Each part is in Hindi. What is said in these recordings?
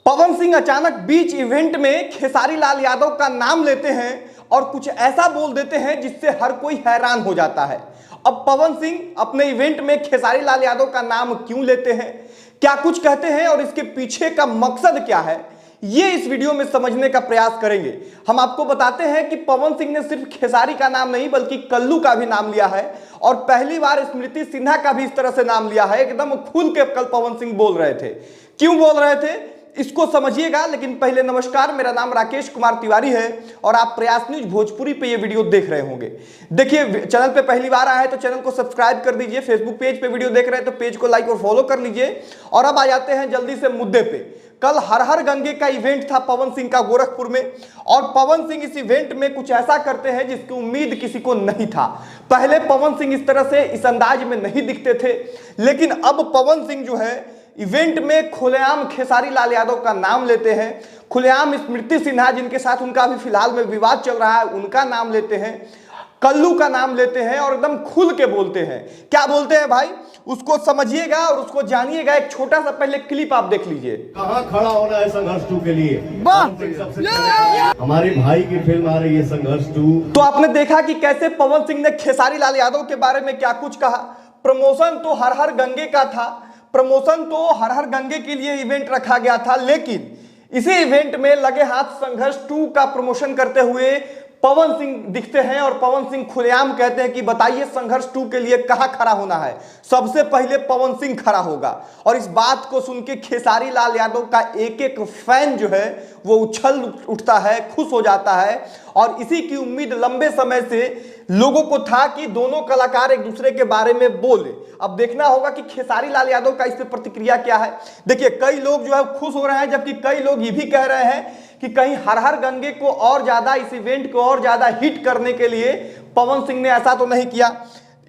पवन सिंह अचानक बीच इवेंट में खेसारी लाल यादव का नाम लेते हैं और कुछ ऐसा बोल देते हैं जिससे हर कोई हैरान हो जाता है। अब पवन सिंह अपने इवेंट में खेसारी लाल यादव का नाम क्यों लेते हैं, क्या कुछ कहते हैं और इसके पीछे का मकसद क्या है, ये इस वीडियो में समझने का प्रयास करेंगे। हम आपको बताते हैं कि पवन सिंह ने सिर्फ खेसारी का नाम नहीं बल्कि कल्लू का भी नाम लिया है और पहली बार स्मृति सिन्हा का भी इस तरह से नाम लिया है। एकदम खुल के कल पवन सिंह बोल रहे थे। क्यों बोल रहे थे इसको समझिएगा, लेकिन पहले नमस्कार, मेरा नाम राकेश कुमार तिवारी है और आप प्रयास न्यूज भोजपुरी पे ये वीडियो देख रहे होंगे। देखिए, चैनल पे पहली बार आया है तो चैनल को सब्सक्राइब कर दीजिए। फेसबुक पेज पे वीडियो देख रहे हैं तो पेज को लाइक और फॉलो कर लीजिए। और अब आ जाते हैं जल्दी से मुद्दे पे। कल हर हर गंगे का इवेंट था पवन सिंह का गोरखपुर में और पवन सिंह इस इवेंट में कुछ ऐसा करते हैं जिसकी उम्मीद किसी को नहीं था। पहले पवन सिंह इस तरह से इस अंदाज में नहीं दिखते थे, लेकिन अब पवन सिंह जो है इवेंट में खुलेआम खेसारी लाल यादव का नाम लेते हैं, खुलेआम स्मृति सिन्हा जिनके साथ उनका अभी फिलहाल में विवाद चल रहा है उनका नाम लेते हैं, कल्लू का नाम लेते हैं और एकदम खुल के बोलते हैं। क्या बोलते हैं भाई, उसको समझिएगा और उसको जानिएगा। एक छोटा सा पहले क्लिप आप देख लीजिए। कहाँ खड़ा होना है संघर्ष 2 के लिए। हमारे भाई की फिल्म आ रही है संघर्ष 2। तो आपने देखा कि कैसे पवन सिंह ने खेसारी लाल यादव के बारे में क्या कुछ कहा। प्रमोशन तो हर हर गंगे का था, प्रमोशन तो हर हर गंगे के लिए इवेंट रखा गया था, लेकिन इसी इवेंट में लगे हाथ संघर्ष 2 का प्रमोशन करते हुए पवन सिंह दिखते हैं और पवन सिंह खुलेआम कहते हैं कि बताइए संघर्ष 2 के लिए कहां खड़ा होना है। सबसे पहले पवन सिंह खड़ा होगा और इस बात को सुन के खेसारी लाल यादव का एक एक फैन जो है वो उछल उठता है, खुश हो जाता है। और इसी की उम्मीद लंबे समय से लोगों को था कि दोनों कलाकार एक दूसरे के बारे में बोले। अब देखना होगा कि खेसारी लाल यादव का इस पर प्रतिक्रिया क्या है। देखिए, कई लोग जो है खुश हो रहे हैं, जबकि कई लोग ये भी कह रहे हैं कि कहीं हर हर गंगे को और ज्यादा, इस इवेंट को और ज्यादा हिट करने के लिए पवन सिंह ने ऐसा तो नहीं किया।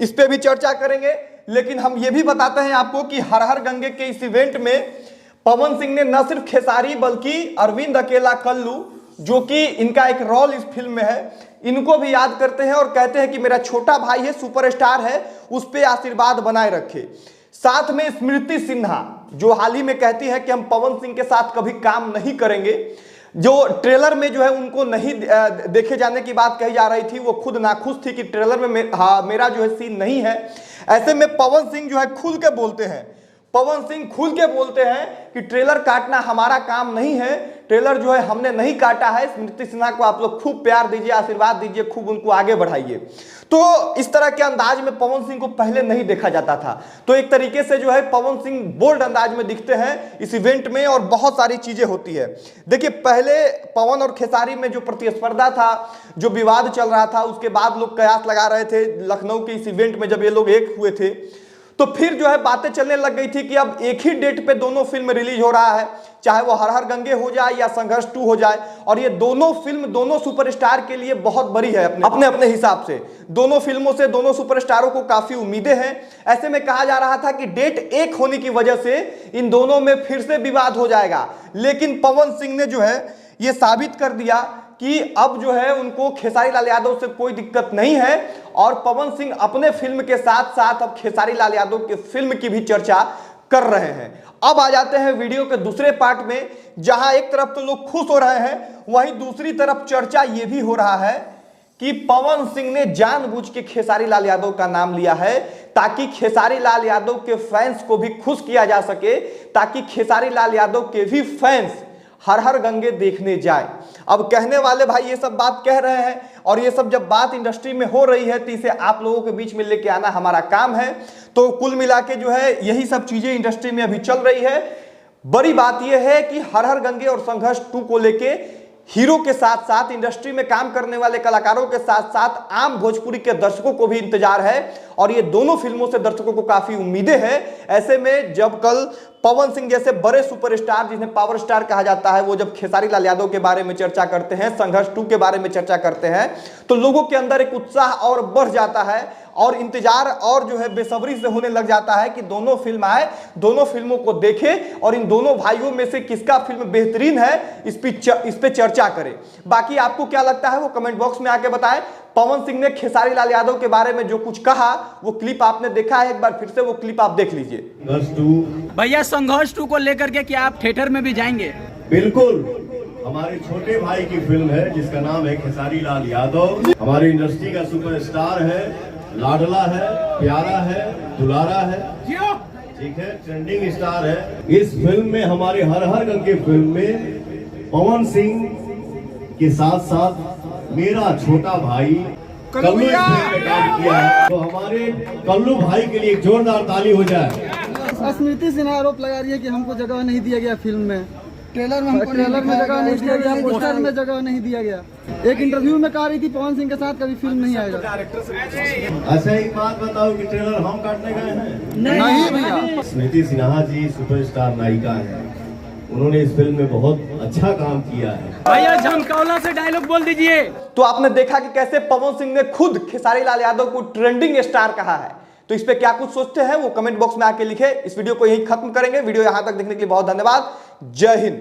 इस पे भी चर्चा करेंगे, लेकिन हम ये भी बताते हैं आपको कि हर हर गंगे के इस इवेंट में पवन सिंह ने न सिर्फ खेसारी बल्कि अरविंद अकेला कल्लू, जो कि इनका एक रोल इस फिल्म में है, इनको भी याद करते हैं और कहते हैं कि मेरा छोटा भाई है, सुपरस्टार है, उस पर आशीर्वाद बनाए रखे। साथ में स्मृति सिन्हा जो हाल ही में कहती है कि हम पवन सिंह के साथ कभी काम नहीं करेंगे, जो ट्रेलर में जो है उनको नहीं देखे जाने की बात कही जा रही थी, वो खुद नाखुश थी कि ट्रेलर में मेरा जो है सीन नहीं है। ऐसे में पवन सिंह जो है खुल के बोलते हैं, पवन सिंह खुल के बोलते हैं कि ट्रेलर काटना हमारा काम नहीं है, ट्रेलर जो है हमने नहीं काटा है। स्मृति सिन्हा को आप लोग खूब प्यार दीजिए, आशीर्वाद दीजिए, खूब उनको आगे बढ़ाइए। तो इस तरह के अंदाज में पवन सिंह को पहले नहीं देखा जाता था। तो एक तरीके से जो है पवन सिंह बोल्ड अंदाज में दिखते हैं इस इवेंट में और बहुत सारी चीजें होती है। देखिए, पहले पवन और खेसारी में जो प्रतिस्पर्धा था, जो विवाद चल रहा था, उसके बाद लोग कयास लगा रहे थे लखनऊ के इस इवेंट में जब ये लोग एक हुए थे, तो फिर जो है बातें चलने लग गई थी कि अब एक ही डेट पे दोनों फिल्म रिलीज हो रहा है, चाहे वो हर हर गंगे हो जाए या संघर्ष 2 हो जाए। और ये दोनों फिल्म दोनों सुपरस्टार के लिए बहुत बड़ी है अपने अपने हिसाब से। दोनों फिल्मों से दोनों सुपरस्टारों को काफी उम्मीदें हैं। ऐसे में कहा जा रहा था कि डेट एक होने की वजह से इन दोनों में फिर से विवाद हो जाएगा, लेकिन पवन सिंह ने जो है ये साबित कर दिया कि अब जो है उनको खेसारी लाल यादव से कोई दिक्कत नहीं है और पवन सिंह अपने फिल्म के साथ साथ अब खेसारी लाल यादव के फिल्म की भी चर्चा कर रहे हैं। अब आ जाते हैं वीडियो के दूसरे पार्ट में, जहां एक तरफ तो लोग खुश हो रहे हैं, वहीं दूसरी तरफ चर्चा यह भी हो रहा है कि पवन सिंह ने जानबूझ के खेसारी लाल यादव का नाम लिया है ताकि खेसारी लाल यादव के फैंस को भी खुश किया जा सके, ताकि खेसारी लाल यादव के भी फैंस हर हर गंगे देखने जाए। अब कहने वाले भाई ये सब बात कह रहे हैं और ये सब जब बात इंडस्ट्री में हो रही है तो इसे आप लोगों के बीच में लेके आना हमारा काम है। तो कुल मिला के जो है यही सब चीजें इंडस्ट्री में अभी चल रही है। बड़ी बात यह है कि हर हर गंगे और संघर्ष 2 को लेके हीरो के साथ साथ इंडस्ट्री में काम करने वाले कलाकारों के साथ साथ आम भोजपुरी के दर्शकों को भी इंतजार है और ये दोनों फिल्मों से दर्शकों को काफी उम्मीदें हैं। ऐसे में जब कल पवन सिंह जैसे बड़े सुपरस्टार, जिन्हें पावर स्टार कहा जाता है, वो जब खेसारी लाल यादव के बारे में चर्चा करते हैं, संघर्ष 2 के बारे में चर्चा करते हैं, तो लोगों के अंदर एक उत्साह और बढ़ जाता है और इंतजार और जो है बेसब्री से होने लग जाता है कि दोनों फिल्म आए, दोनों फिल्मों को देखें और इन दोनों भाइयों में से किसका फिल्म बेहतरीन है इस पे चर्चा करें। बाकी आपको क्या लगता है वो कमेंट बॉक्स में आके बताएं। पवन सिंह ने खेसारी लाल यादव के बारे में जो कुछ कहा वो क्लिप आपने देखा है, एक बार फिर से वो क्लिप आप देख लीजिए। भैया संघर्ष 2 को लेकर के क्या आप थिएटर में भी जाएंगे? बिल्कुल हमारे छोटे भाई की फिल्म है जिसका नाम है खेसारी लाल यादव। हमारी इंडस्ट्री का सुपरस्टार है, लाडला है, प्यारा है, दुलारा है, ठीक है, ट्रेंडिंग स्टार है। इस फिल्म में हमारे हर हर गंगे फिल्म में पवन सिंह के साथ साथ मेरा छोटा भाई कल्लू इस फिल्म में काम किया है। तो हमारे कल्लू भाई के लिए एक जोरदार ताली हो जाए। स्मृति सिन्हा आरोप लगा रही है कि हमको जगह नहीं दिया गया फिल्म में, ट्रेलर में जगह नहीं दिया गया, पोस्टर में जगह नहीं दिया गया। एक इंटरव्यू में कह रही थी पवन सिंह के साथ कभी फिल्म नहीं आएगा। अच्छा एक बात बताओ कि ट्रेलर हम काटने गए हैं? नहीं भैया। स्मृति सिन्हा जी सुपरस्टार नायिका है, उन्होंने इस फिल्म में बहुत अच्छा काम किया है। भैया झमकौला से डायलॉग बोल दीजिए। तो आपने देखा कि कैसे पवन सिंह ने खुद खेसारी लाल यादव को ट्रेंडिंग स्टार कहा है। तो इस पे क्या कुछ सोचते हैं वो कमेंट बॉक्स में आके लिखे। इस वीडियो को यहीं खत्म करेंगे। वीडियो यहां तक देखने के लिए बहुत धन्यवाद। जय हिंद।